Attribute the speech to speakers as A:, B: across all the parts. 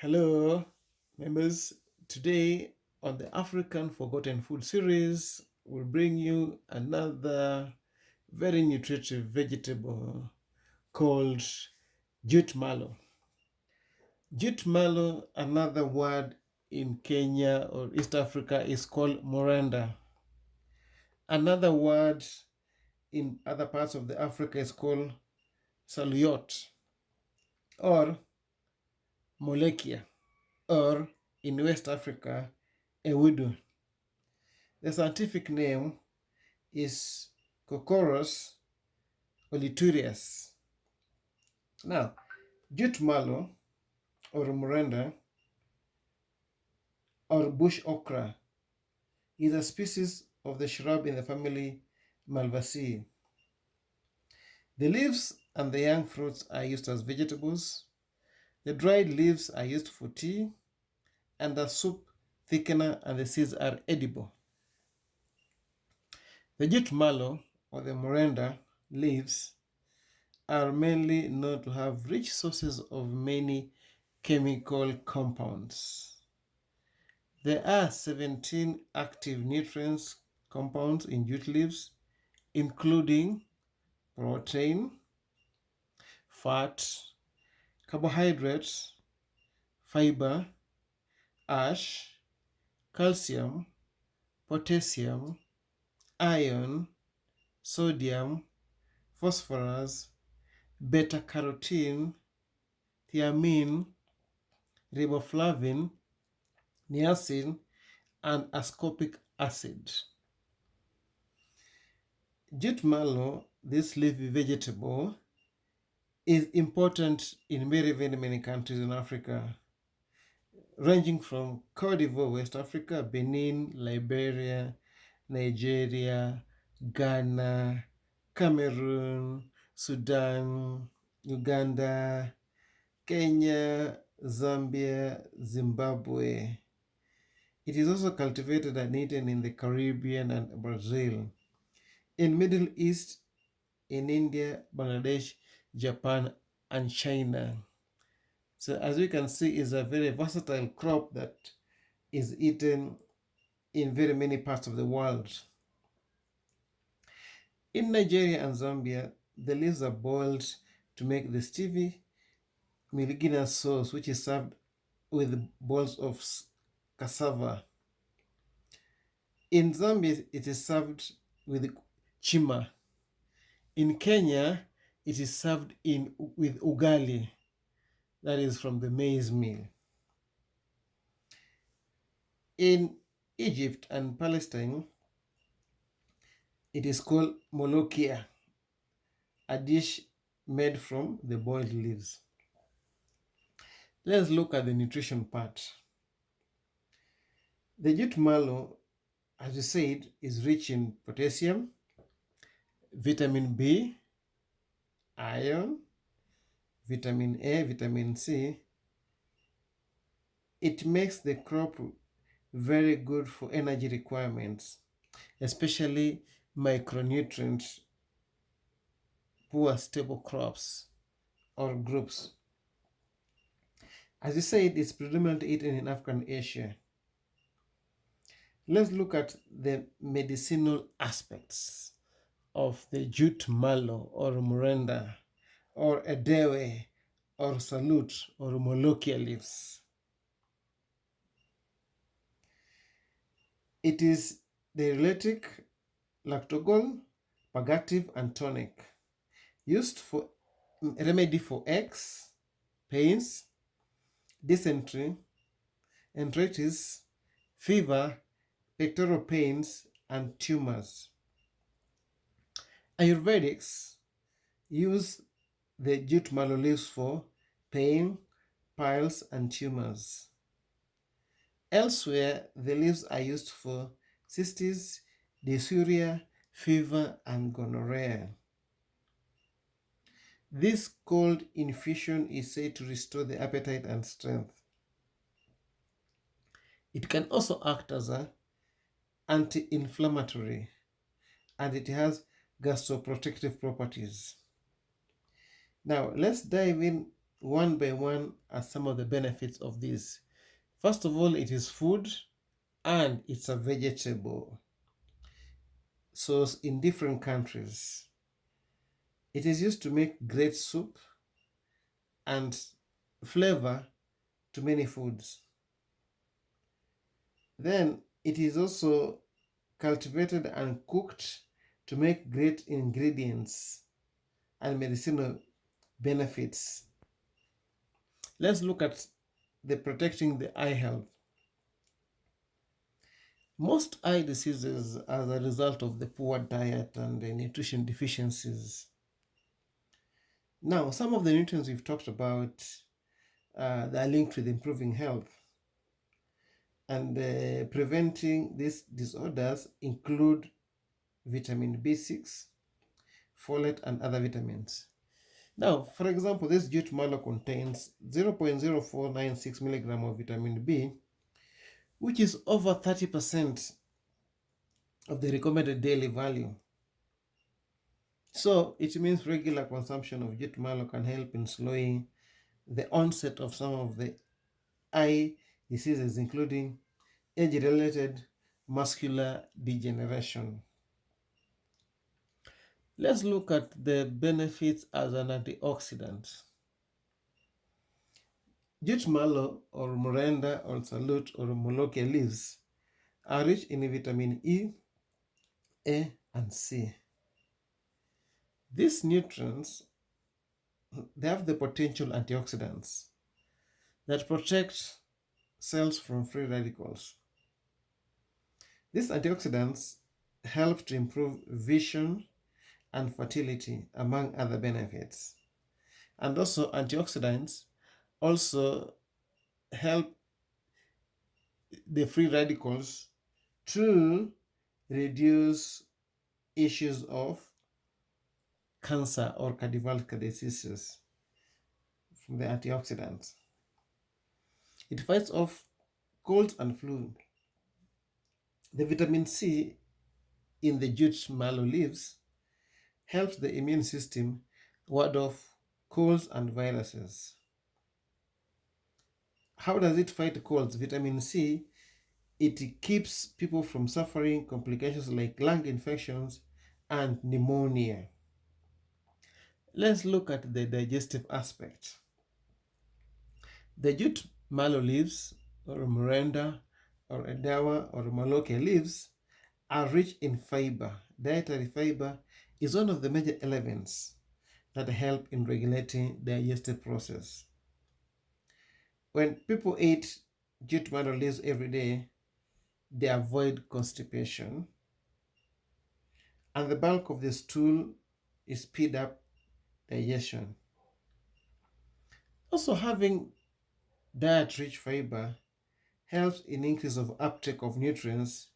A: Hello, members. Today on the African Forgotten Food series, we'll bring you another very nutritive vegetable called jute mallow. Jute mallow, another word in Kenya or East Africa, is called Mrenda. Another word in other parts of the Africa is called saluyot or molekia, or in West Africa, ewidu. The scientific name is Conchorus Olitorius. Now, jute mallow or Mrenda or bush okra is a species of the shrub in the family Malvaceae. The leaves and the young fruits are used as vegetables. The dried leaves are used for tea and as soup thickener, and the seeds are edible. The jute mallow or the Mrenda leaves are mainly known to have rich sources of many chemical compounds. There are 17 active nutrients compounds in jute leaves, including protein, fat, carbohydrates, fiber, ash, calcium, potassium, iron, sodium, phosphorus, beta-carotene, thiamine, riboflavin, niacin, and ascorbic acid. Jute mallow, this leafy vegetable, is important in very many countries in Africa, ranging from Côte d'Ivoire, West Africa, Benin, Liberia, Nigeria, Ghana, Cameroon, Sudan, Uganda, Kenya, Zambia, Zimbabwe. It is also cultivated and eaten in the Caribbean and Brazil, in Middle East, in India, Bangladesh, Japan, and China. So as we can see, it's a very versatile crop that is eaten in very many parts of the world. In Nigeria and Zambia, the leaves are boiled to make the stevie miligina sauce, which is served with balls of cassava. In Zambia, it is served with chima. In Kenya, it is served with ugali, that is from the maize meal. In Egypt and Palestine, it is called molokia, a dish made from the boiled leaves. Let's look at the nutrition part. The jute mallow, as we said, is rich in potassium, vitamin B, iron, vitamin A, vitamin C. It makes the crop very good for energy requirements, especially micronutrient poor stable crops or groups. As we said, it's predominantly eaten in African Asia. Let's look at the medicinal aspects of the jute mallow or Mrenda or edewe or salute or molokia leaves. It is diuretic, lactogol, purgative, and tonic, used for remedy for aches, pains, dysentery, enteritis, fever, pectoral pains, and tumors. Ayurvedics use the jute mallow leaves for pain, piles, and tumors. Elsewhere, the leaves are used for cystis, dysuria, fever, and gonorrhea. This cold infusion is said to restore the appetite and strength. It can also act as an anti-inflammatory, and it has gastroprotective properties. Now, let's dive in one by one are some of the benefits of this. First of all, it is food and it's a vegetable source in different countries. It is used to make great soup and flavor to many foods. Then it is also cultivated and cooked to make great ingredients and medicinal benefits. Let's look at the protecting the eye health. Most eye diseases are the result of the poor diet and the nutrition deficiencies. Now, some of the nutrients we've talked about that are linked with improving health and preventing these disorders include vitamin B6, folate, and other vitamins. Now, for example, this jute mallow contains 0.0496 milligram of vitamin B, which is over 30% of the recommended daily value. So it means regular consumption of jute mallow can help in slowing the onset of some of the eye diseases, including age-related macular degeneration. Let's look at the benefits as an antioxidant. Jute mallow or Mrenda or salute or Moloke leaves are rich in vitamin E, A, and C. These nutrients, they have the potential antioxidants that protect cells from free radicals. These antioxidants help to improve vision and fertility, among other benefits. And also antioxidants also help the free radicals to reduce issues of cancer or cardiovascular diseases from the antioxidants. It fights off colds and flu. The vitamin C in the jute mallow leaves helps the immune system ward off colds and viruses. How does it fight colds? Vitamin C, it keeps people from suffering complications like lung infections and pneumonia. Let's look at the digestive aspect. The jute mallow leaves, or Mrenda, or Edawa, or Moloke leaves are rich in fiber. Dietary fiber is one of the major elements that help in regulating the digestive process. When people eat jute mallow leaves every day, they avoid constipation, and the bulk of the stool is speed up digestion. Also, having diet-rich fiber helps in increase of uptake of nutrients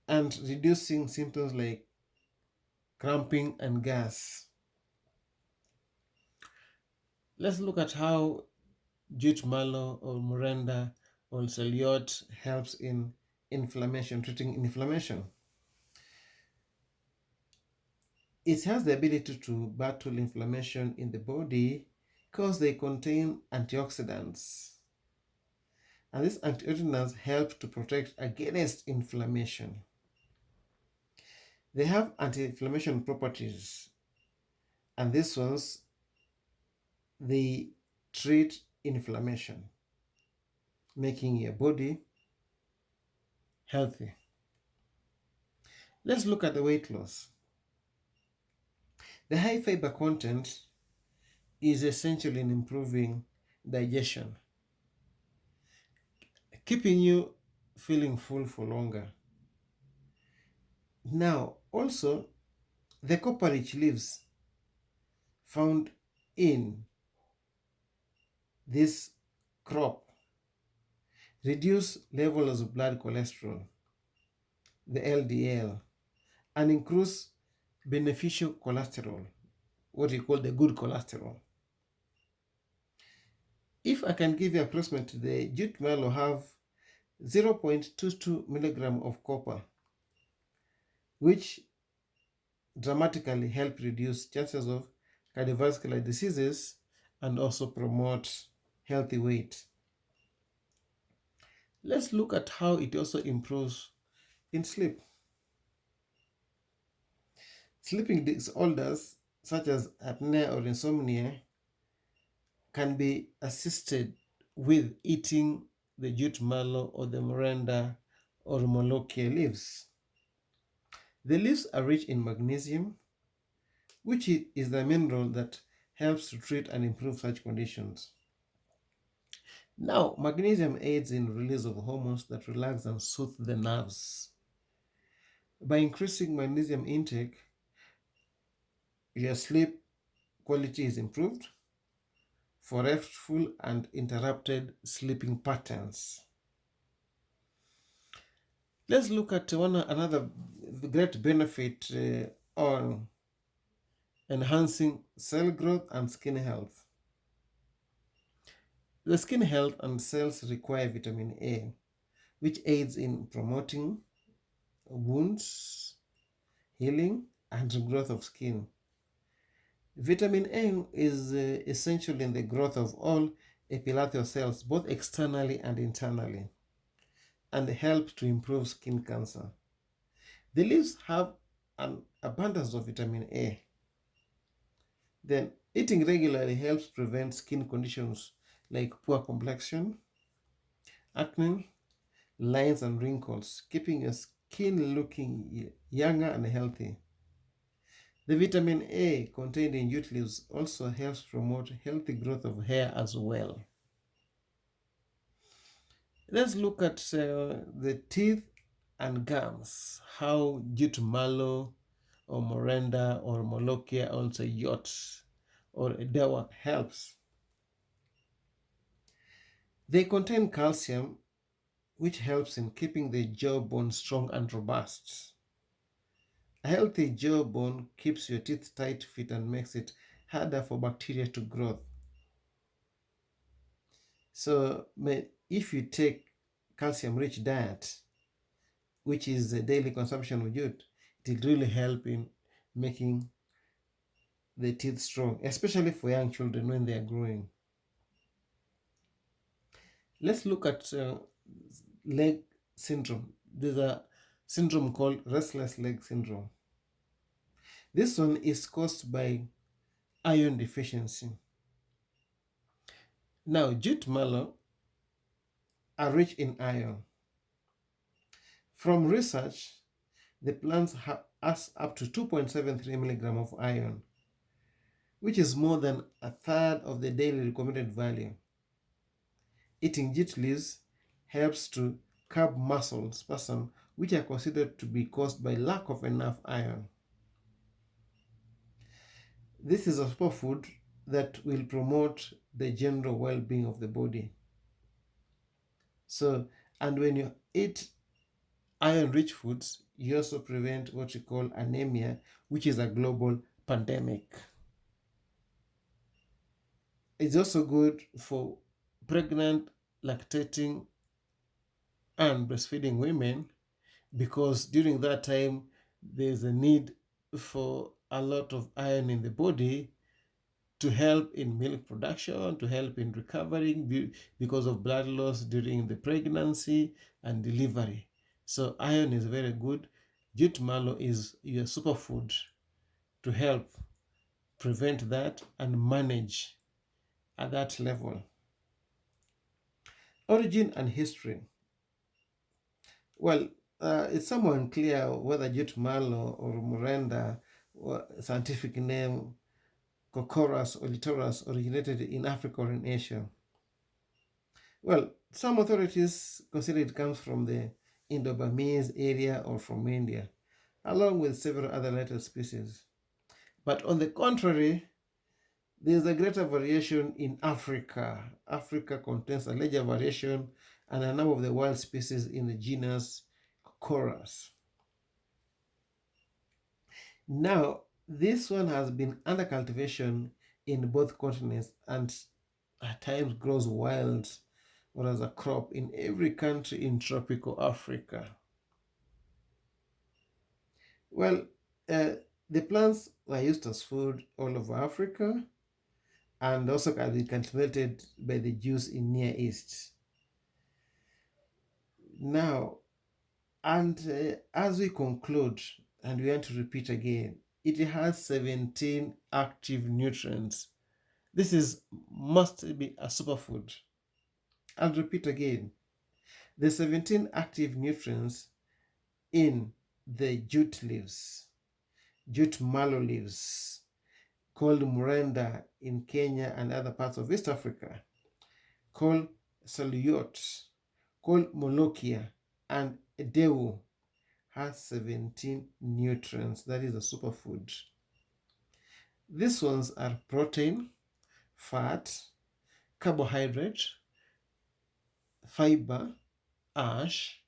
A: and reducing symptoms like cramping and gas. Let's look at how jute mallow or Mrenda or salute helps in inflammation, treating inflammation. It has the ability to battle inflammation in the body because they contain antioxidants. And these antioxidants help to protect against inflammation. They have anti-inflammation properties, and these ones, they treat inflammation, making your body healthy. Let's look at the weight loss. The high fiber content is essential in improving digestion, keeping you feeling full for longer. Now, also, the copper-rich leaves found in this crop reduce levels of blood cholesterol, the LDL, and increase beneficial cholesterol, what we call the good cholesterol. If I can give you approximately, the jute mallow have 0.22 milligram of copper, which dramatically help reduce chances of cardiovascular diseases and also promote healthy weight. Let's look at how it also improves in sleep. Sleeping disorders such as apnea or insomnia can be assisted with eating the jute mallow or the Mrenda or Molokia leaves. The leaves are rich in magnesium, which is the mineral that helps to treat and improve such conditions. Now, magnesium aids in release of hormones that relax and soothe the nerves. By increasing magnesium intake, your sleep quality is improved for restful and interrupted sleeping patterns. Let's look at another great benefit on enhancing cell growth and skin health. The skin health and cells require vitamin A, which aids in promoting wounds, healing, and growth of skin. Vitamin A is essential in the growth of all epithelial cells, both externally and internally, and helps to improve skin cancer. The leaves have an abundance of vitamin A. Then, eating regularly helps prevent skin conditions like poor complexion, acne, lines, and wrinkles, keeping your skin looking younger and healthy. The vitamin A contained in jute leaves also helps promote healthy growth of hair as well. Let's look at the teeth and gums, how jute mallow or Mrenda or Molokia, also yacht or Edewa helps. They contain calcium, which helps in keeping the jawbone strong and robust. A healthy jawbone keeps your teeth tight, fit, and makes it harder for bacteria to grow. So if you take calcium-rich diet, which is a daily consumption of jute, it will really help in making the teeth strong, especially for young children when they are growing. Let's look at leg syndrome. There's a syndrome called restless leg syndrome. This one is caused by iron deficiency. Now, jute mallow are rich in iron. From research, the plants has up to 2.73 milligram of iron, which is more than a third of the daily recommended value. Eating jute leaves helps to curb muscle spasm, which are considered to be caused by lack of enough iron. This is a superfood that will promote the general well-being of the body. So, and when you eat iron-rich foods, you also prevent what you call anemia, which is a global pandemic. It's also good for pregnant, lactating, and breastfeeding women, because during that time there's a need for a lot of iron in the body to help in milk production, to help in recovering because of blood loss during the pregnancy and delivery. So iron is very good. Jute mallow is your superfood to help prevent that and manage at that level. Origin and history. Well, it's somewhat unclear whether jute mallow or Mrenda, or scientific name Conchorus or Olitorius, originated in Africa or in Asia. Well, some authorities consider it comes from the Indo-Burmese area or from India, along with several other related species. But on the contrary, there is a greater variation in Africa. Africa contains a larger variation and a number of the wild species in the genus Conchorus. Now, this one has been under cultivation in both continents and at times grows wild or as a crop in every country in tropical Africa. Well, the plants were used as food all over Africa, and also can be cultivated by the Jews in Near East. Now, and as we conclude, and we want to repeat again, it has 17 active nutrients. This must be a superfood. I'll repeat again. The 17 active nutrients in the jute leaves, jute mallow leaves, called Mrenda in Kenya and other parts of East Africa, called saluyot, called molokia, and edewu, has 17 nutrients. That is a superfood. These ones are protein, fat, carbohydrate, fiber, ash,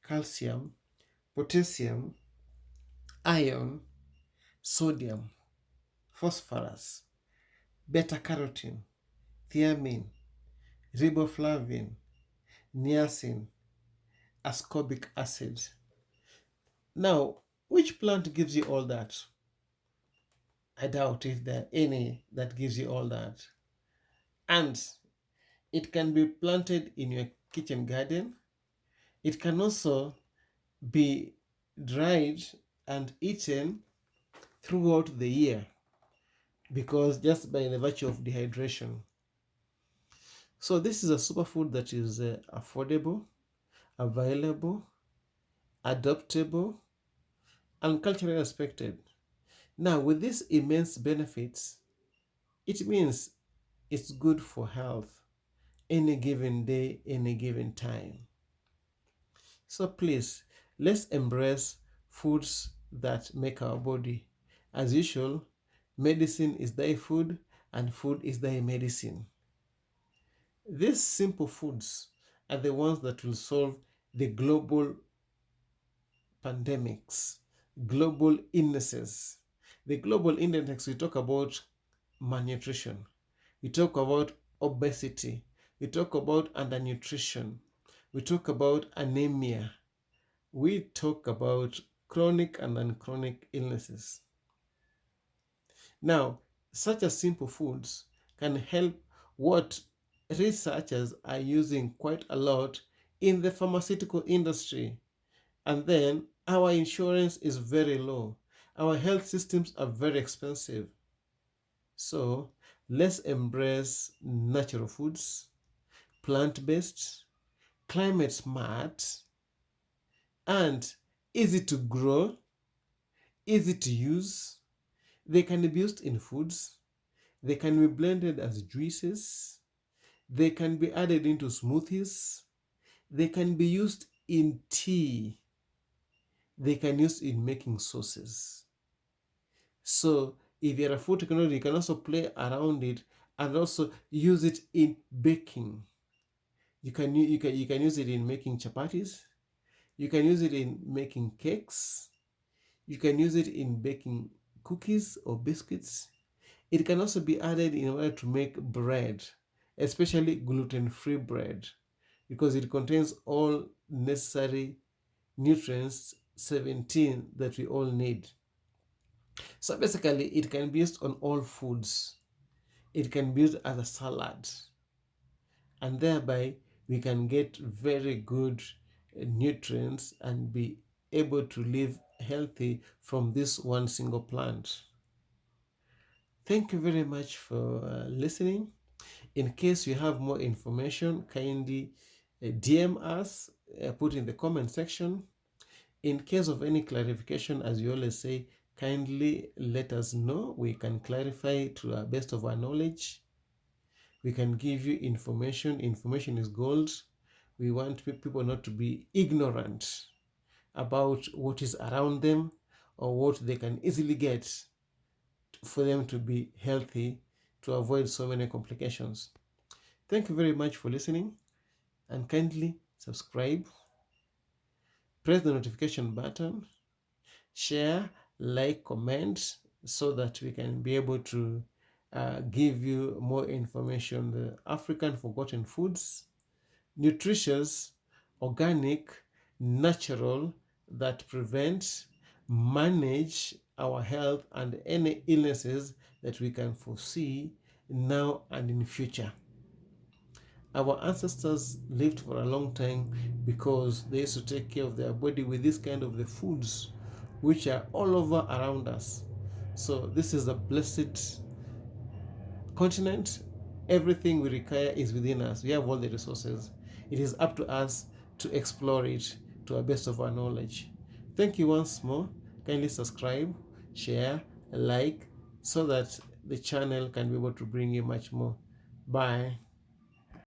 A: calcium, potassium, iron, sodium, phosphorus, beta-carotene, thiamine, riboflavin, niacin, ascorbic acid. Now, which plant gives you all that? I doubt if there are any that gives you all that. And it can be planted in your kitchen garden. It can also be dried and eaten throughout the year, because just by the virtue of dehydration. So this is a superfood that is affordable, available, adoptable, and culturally respected. Now, with these immense benefits, it means it's good for health any given day, any given time. So please, let's embrace foods that make our body. As usual, medicine is thy food and food is thy medicine. These simple foods are the ones that will solve the global pandemics, global illnesses. The global index, we talk about malnutrition, we talk about obesity, we talk about undernutrition, we talk about anemia, we talk about chronic and unchronic illnesses. Now, such as simple foods can help what researchers are using quite a lot in the pharmaceutical industry. And then our insurance is very low. Our health systems are very expensive. So let's embrace natural foods, plant-based, climate smart, and easy to grow, easy to use. They can be used in foods. They can be blended as juices. They can be added into smoothies. They can be used in tea. They can be used in making sauces. So if you're a food technology, you can also play around it and also use it in baking. You can use it in making chapatis. You can use it in making cakes. You can use it in baking cookies or biscuits. It can also be added in order to make bread, especially gluten-free bread, because it contains all necessary nutrients, 17, that we all need. So basically, it can be used on all foods. It can be used as a salad, and thereby we can get very good nutrients and be able to live healthy from this one single plant. Thank you very much for listening. In case you have more information, kindly DM us, put in the comment section. In case of any clarification, as you always say, kindly let us know. We can clarify to the best of our knowledge. We can give you information. Information is gold. We want people not to be ignorant about what is around them or what they can easily get for them to be healthy, to avoid so many complications. Thank you very much for listening, and kindly subscribe, press the notification button, share, like, comment, so that we can be able to give you more information. The African forgotten foods, nutritious, organic, natural, that prevent, manage our health and any illnesses that we can foresee now and in future. Our ancestors lived for a long time because they used to take care of their body with this kind of the foods which are all over around us. So this is a blessed continent. Everything we require is within us. We have all the resources. It is up to us to explore it to the best of our knowledge. Thank you once more. Kindly subscribe, share, like, so that the channel can be able to bring you much more. Bye.